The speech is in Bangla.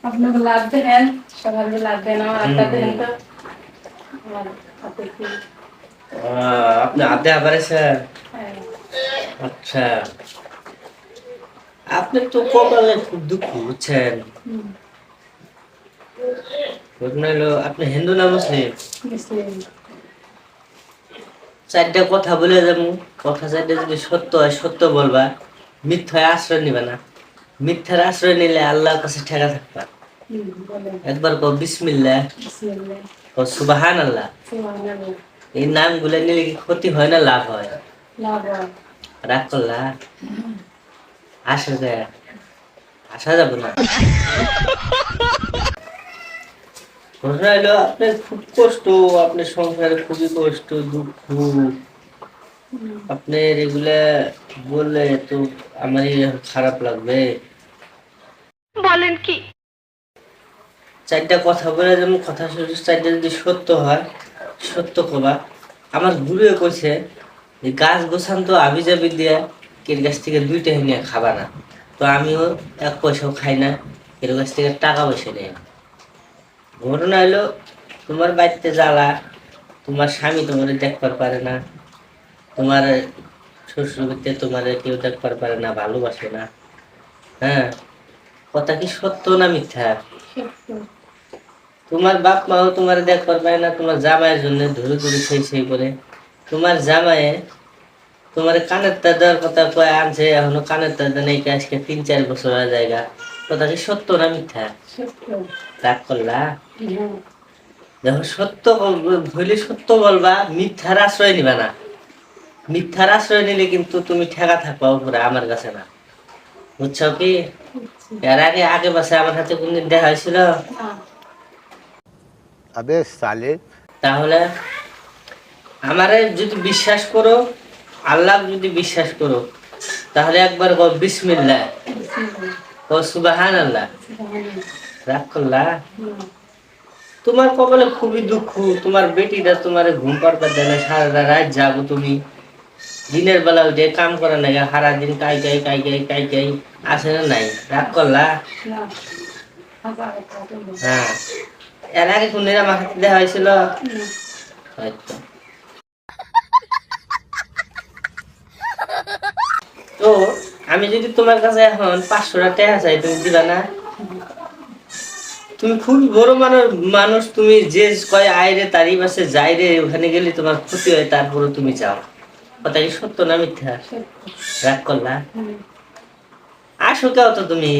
আপনাকে লাভ দেন, সকালে লাভ দেন, আমার আড্ডা দেন তো আমার হাতে কি। আপনি আড্ডা পারেছেন? হ্যাঁ। আচ্ছা, আপনি তো কপালে খুব দুঃখ বুঝছেন। ঘটনা হলো আপনি হিন্দু না মুসলিম? মুসলিম। চারটা কথা বলে যাবো, কথা চারটা যদি সত্য হয় সত্য বলবা, মিথ্যায় আশ্রয় নিবা না। মিথ্যার আশ্রয় নিলে আল্লাহর কাছে ঠেকা থাকবা। একবার কও বিসমিল্লাহ, বিসমিল্লাহ, কও সুবহানাল্লাহ। সুবহানাল্লাহ। এই নামগুলো নিলে কি ক্ষতি হয় না লাভ হয়? লাভ হয়। রাগ করলা? আসা যায়, আসা যাবো না। ঘটনা হলো আপনার খুব কষ্ট, আপনার সংসারে খুবই কষ্ট দুঃখ। আপনার এগুলা বললে তো আমারই খারাপ লাগবে। বলেন কি? চারটা কথা বলে যেমন কথা চারটা যদি সত্য হয় সত্য কবা। আমার গুরুয়ে কইছে যে গাছ গোছান তো আবি যাবি দিয়া কের গাছ থেকে দুইটা নিয়ে খাবা না। তো আমিও এক পয়সাও খাই না, এর কাছ থেকে টাকা পয়সা নেই। ঘটনা হলো তোমার বাড়িতে জ্বালা, তোমার স্বামী তোমার দেখবার পারে না, তোমার শ্বশুর বাড়িতে তোমার কেউ দেখবার পারে না, ভালোবাসে না। হ্যাঁ, কথা কি সত্য না মিথ্যা? তোমার বাপ মাও তোমার দেখবার পায় না, তোমার জামাইয়ের জন্য ধরে ধরে সেই করে। তোমার জামাইয়ে তোমার কানের তার দেওয়ার কথা কয়ে আনছে, এখনো কানের তার দেয় নাই, আজকে 3-4 বছর হয়ে জায়গা। কথা কি সত্য না মিথ্যা? রাগ করলা? দেখো সত্য ভইলে সত্য বলবা, মিথ্যার আশ্রয় নিবা না। মিথ্যার আশ্রয় নিলে কিন্তু তুমি ঠেকা থাকবা উপরে, আমার কাছে না। বুঝছো কি? এর আগে আগে পাশে আমার সাথে কোনদিন দেখা হয়েছিল? अबे साले তাহলে আমারে যদি বিশ্বাস করো, আল্লাহ যদি বিশ্বাস করো, তাহলে একবার কও বিসমিল্লাহ, কও সুবহানাল্লাহ। রাগ করলা? তোমার কপালে খুবই দুঃখ, তোমার বেটিটা তোমার ঘুম পাড়তে দেয় না, সারা রাত যাবো তুমি। দিনের বেলা উঠে কাম করে না, সারা দিন কাই আসে না নাই? রাগ করলা? হ্যাঁ, এর আগে কোনদিন আমার সাথে দেখা হয়েছিল? হয়তো। তো আমি যদি তোমার কাছে এখন 500 টাকা চাই, তুমি দিবা না? তুমি খুব বড় মানুষ, তুমি যে কয় আইরে তারই পাশে যাই রে, ওখানে গেলে তোমার ক্ষতি হয়, তারপরে তুমি যাও। কথা কি সত্য না মিথ্যা? রাগ করলা? আসো কেউ তো তুমি।